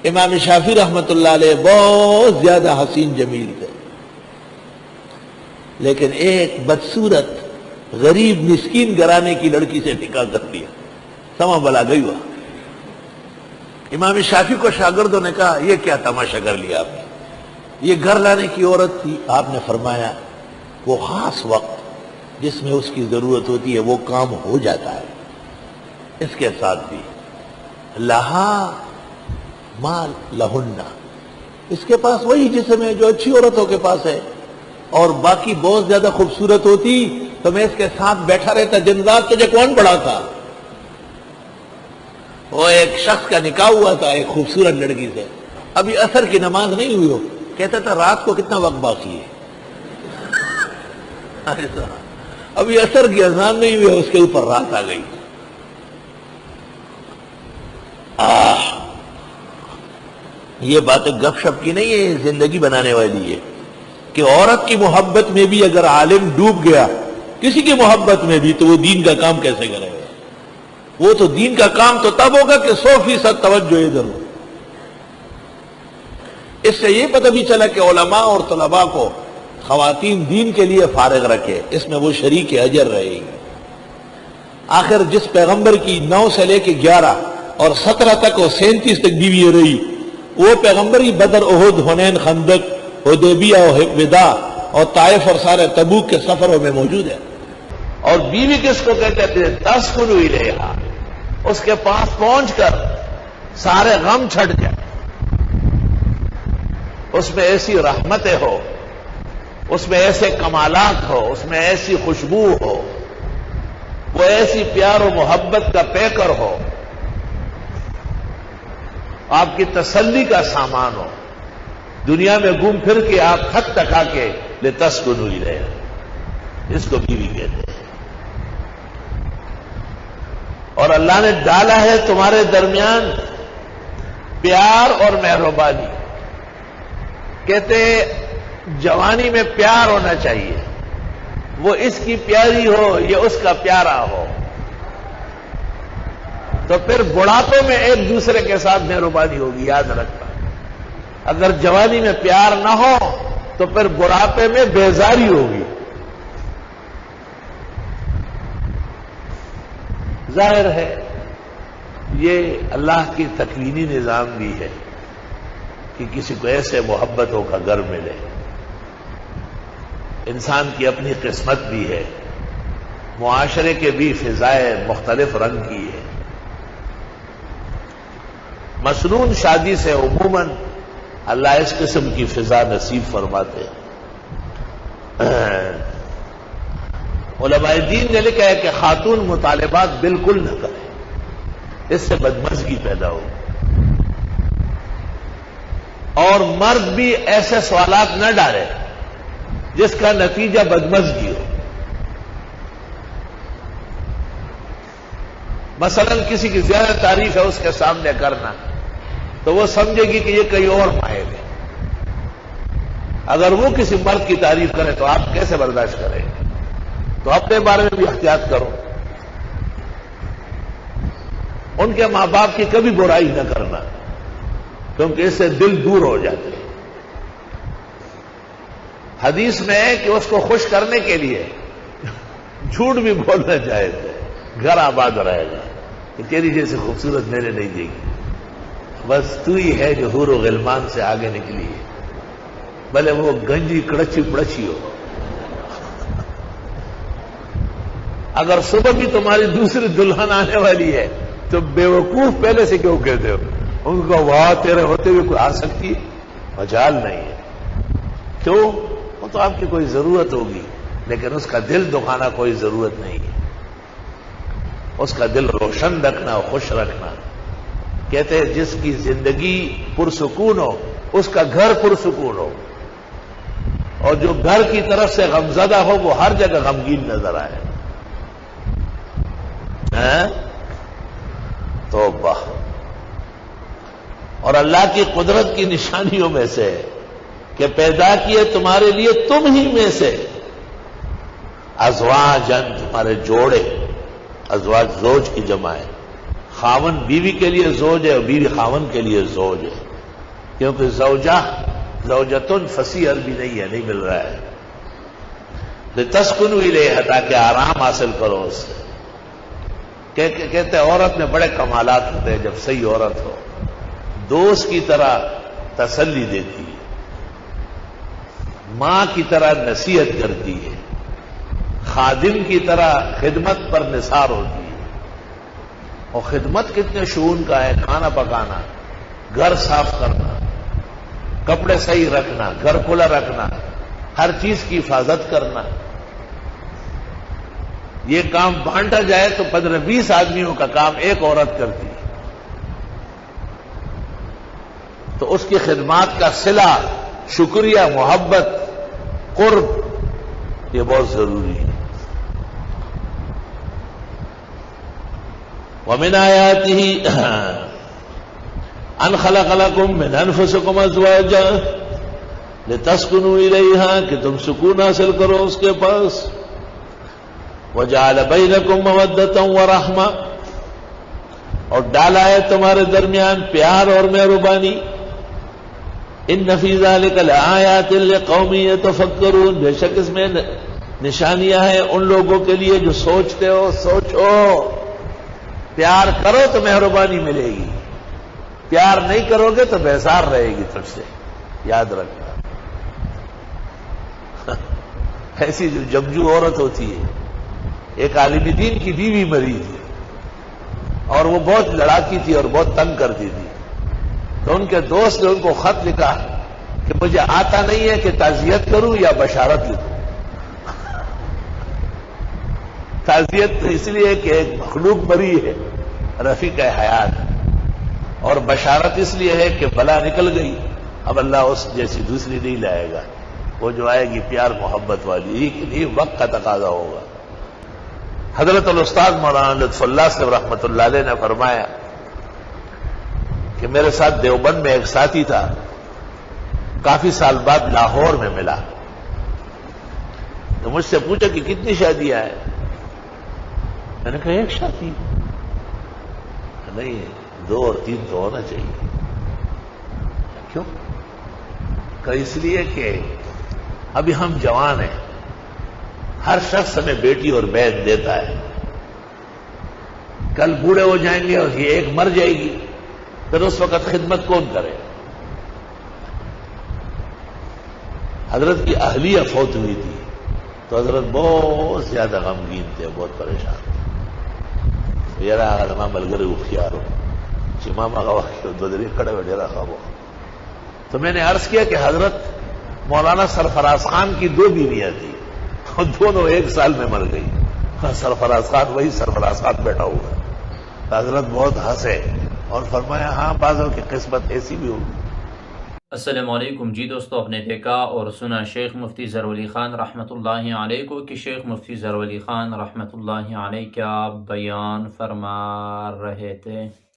امام شافعی رحمۃ اللہ علیہ بہت زیادہ حسین جمیل تھے، لیکن ایک بدصورت غریب مسکین گھرانے کی لڑکی سے نکاح کر دیا، سما بلا گئی ہوا۔ امام شافعی کو شاگردوں نے کہا یہ کیا تماشا کر لیا آپ نے، یہ گھر لانے کی عورت تھی۔ آپ نے فرمایا وہ خاص وقت جس میں اس کی ضرورت ہوتی ہے وہ کام ہو جاتا ہے، اس کے ساتھ بھی لہا مال لہن، اس کے پاس وہی جسم ہے جو اچھی عورتوں کے پاس ہے، اور باقی بہت زیادہ خوبصورت ہوتی تو میں اس کے ساتھ بیٹھا رہتا، جنات تجھے کون پڑھاتا۔ وہ ایک شخص کا نکاح ہوا تھا ایک خوبصورت لڑکی سے، ابھی عصر کی نماز نہیں ہوئی ہو، کہتا تھا رات کو کتنا وقت باقی ہے، ابھی عصر کی اذان نہیں ہوئی، اس کے اوپر رات آ گئی۔ یہ باتیں گپ شپ کی نہیں ہے، یہ زندگی بنانے والی ہے کہ عورت کی محبت میں بھی اگر عالم ڈوب گیا کسی کی محبت میں بھی تو وہ دین کا کام کیسے کرے گا؟ وہ تو دین کا کام تو تب ہوگا کہ 100% توجہ ادھر ہو۔ اس سے یہ پتہ بھی چلا کہ علماء اور طلباء کو خواتین دین کے لیے فارغ رکھے، اس میں وہ شریک اجر رہے گی۔ آخر جس پیغمبر کی 9 سے لے کے 11 اور 17 تک اور 37 تک بیوی رہی، وہ پیغمبر ہی بدر، احد، حنین، خندق، حدیبیہ اور وداع اور طائف اور سارے تبوک کے سفروں میں موجود ہے۔ اور بیوی کس کو کہتے تھے؟ تسکنوا الیہا، اس کے پاس پہنچ کر سارے غم چھٹ جائے، اس میں ایسی رحمتیں ہو، اس میں ایسے کمالات ہو، اس میں ایسی خوشبو ہو، وہ ایسی پیار و محبت کا پیکر ہو، آپ کی تسلی کا سامان ہو، دنیا میں گھوم پھر کے آپ تھک تکا کے لتسکنوا الیہا، اس کو بیوی کہتے ہیں۔ اور اللہ نے ڈالا ہے تمہارے درمیان پیار اور مہربانی، کہتے جوانی میں پیار ہونا چاہیے، وہ اس کی پیاری ہو یہ اس کا پیارا ہو، تو پھر بڑھاپے میں ایک دوسرے کے ساتھ مہربانی ہوگی، یاد رکھنا۔ اگر جوانی میں پیار نہ ہو تو پھر بڑھاپے میں بیزاری ہوگی۔ ظاہر ہے یہ اللہ کی تکوینی نظام بھی ہے کہ کسی کو ایسے محبتوں کا گھر ملے، انسان کی اپنی قسمت بھی ہے، معاشرے کے بھی فضائیں مختلف رنگ کی ہے۔ مسنون شادی سے عموماً اللہ اس قسم کی فضا نصیب فرماتے ہیں۔ علماء دین نے لکھا ہے کہ خاتون مطالبات بالکل نہ کرے، اس سے بدمزگی پیدا ہو، اور مرد بھی ایسے سوالات نہ ڈالے جس کا نتیجہ بدمزگی ہو۔ مثلا کسی کی زیادہ تعریف ہے اس کے سامنے کرنا تو وہ سمجھے گی کہ یہ کہیں اور مائل ہے، اگر وہ کسی مرد کی تعریف کرے تو آپ کیسے برداشت کریں؟ تو اپنے بارے میں بھی احتیاط کرو، ان کے ماں باپ کی کبھی برائی نہ کرنا، کیونکہ اس سے دل دور ہو جاتے ہیں۔ حدیث میں ہے کہ اس کو خوش کرنے کے لیے جھوٹ بھی بولنا چاہتے ہیں، گھر آباد رہے گا کہ تیری جیسے خوبصورت میرے نہیں دے گی، بس تو ہی ہے جو حور و غلمان سے آگے نکلی ہے، بھلے وہ گنجی کڑچی پڑچی ہو۔ اگر صبح بھی تمہاری دوسری دلہن آنے والی ہے تو بیوقوف پہلے سے کیوں کہتے ہو؟ ان کو وہاں تیرے ہوتے ہوئے کوئی آ سکتی ہے؟ مجال نہیں ہے۔ کیوں؟ وہ تو آپ کی کوئی ضرورت ہوگی، لیکن اس کا دل دکھانا کوئی ضرورت نہیں ہے، اس کا دل روشن رکھنا، خوش رکھنا۔ کہتے ہیں جس کی زندگی پرسکون ہو اس کا گھر پرسکون ہو، اور جو گھر کی طرف سے غمزدہ ہو وہ ہر جگہ غمگین نظر آئے۔ توبہ۔ اور اللہ کی قدرت کی نشانیوں میں سے کہ پیدا کیے تمہارے لیے تم ہی میں سے ازواجن، تمہارے جوڑے، ازواج زوج کی جمع ہے، خاون بیوی کے لیے زوج ہے اور بیوی خاون کے لیے زوج ہے۔ کیونکہ زوجتن فصیح عربی نہیں ہے، نہیں مل رہا ہے. لتسکنوا الیہا، تاکہ آرام حاصل کرو اس سے. کہتے ہیں عورت میں بڑے کمالات ہوتے ہیں جب صحیح عورت ہو. دوست کی طرح تسلی دیتی ہے، ماں کی طرح نصیحت کرتی ہے، خادم کی طرح خدمت پر نثار ہوتی ہے. اور خدمت کتنے شؤون کا ہے، کھانا پکانا، گھر صاف کرنا، کپڑے صحیح رکھنا، گھر کھلا رکھنا، ہر چیز کی حفاظت کرنا. یہ کام بانٹا جائے تو 15-20 آدمیوں کا کام ایک عورت کرتی ہے. تو اس کی خدمات کا صلہ، شکریہ، محبت، قرب، یہ بہت ضروری ہے. وَمِنْ آيَاتِهِ أَنْ خَلَقَ لَكُم مِّنْ أَنفُسِكُمْ أَزْوَاجًا لِتَسْكُنُوا إِلَيْهَا، کہ تم سکون حاصل کرو اس کے پاس. وَجَعَلَ بَيْنَكُم مَّوَدَّةً وَرَحْمَةً، اور ڈالا ہے تمہارے درمیان پیار اور مہربانی. إِنَّ فِي ذَلِكَ لَآيَاتٍ لِقَوْمٍ يَتَفَكَّرُونَ، بے شک اس میں نشانیاں ہیں ان لوگوں کے لیے جو سوچتے ہو. سوچو، پیار کرو تو مہربانی ملے گی، پیار نہیں کرو گے تو بیزار رہے گی تجھ سے. یاد رکھنا. ایسی جو جمجو عورت ہوتی ہے، ایک عالم دین کی بیوی مری تھی اور وہ بہت لڑاکی تھی اور بہت تنگ کرتی تھی. تو ان کے دوست نے ان کو خط لکھا کہ مجھے آتا نہیں ہے کہ تعزیت کروں یا بشارت لکھوں. تعزیت اس لیے کہ ایک مخلوق مری ہے، رفیق حیات، اور بشارت اس لیے ہے کہ بلا نکل گئی، اب اللہ اس جیسی دوسری نہیں لائے گا، وہ جو آئے گی پیار محبت والی. یہ وقت کا تقاضا ہوگا. حضرت الاستاذ مولانا لطف اللہ صاحب رحمۃ اللہ علیہ نے فرمایا کہ میرے ساتھ دیوبند میں ایک ساتھی تھا، کافی سال بعد لاہور میں ملا. تو مجھ سے پوچھا کہ کتنی شادیاں ہیں؟ میں نے کہا ایک شادی نہیں، 2 اور 3 تو ہونا چاہیے. کیوں؟ کہ اس لیے کہ ابھی ہم جوان ہیں، ہر شخص ہمیں بیٹی اور بہن دیتا ہے. کل بوڑھے ہو جائیں گے اور یہ ایک مر جائے گی، پھر اس وقت خدمت کون کرے؟ حضرت کی اہلیہ فوت ہوئی تھی تو حضرت بہت زیادہ غمگین تھے، بہت پریشان تھے. ڈیرا آگا ملگر اختیار ہو چماما گوا بدری کڑے ہوئے ڈیرا خواب ہو. تو میں نے عرض کیا کہ حضرت مولانا سرفراز خان کی 2 بیویاں تھیں اور دونوں 1 سال میں مر گئی. سرفراز خان وہی سرفراز خان بیٹھا ہوا. حضرت بہت ہنسے اور فرمایا ہاں بعضوں کی قسمت ایسی بھی ہوگی. السلام علیکم. جی دوستو، آپ نے دیکھا اور سنا شیخ مفتی ظہور علی خان رحمۃ اللہ علیہ کو کہ شیخ مفتی ظہور علی خان رحمۃ اللہ علیہ کیا بیان فرما رہے تھے.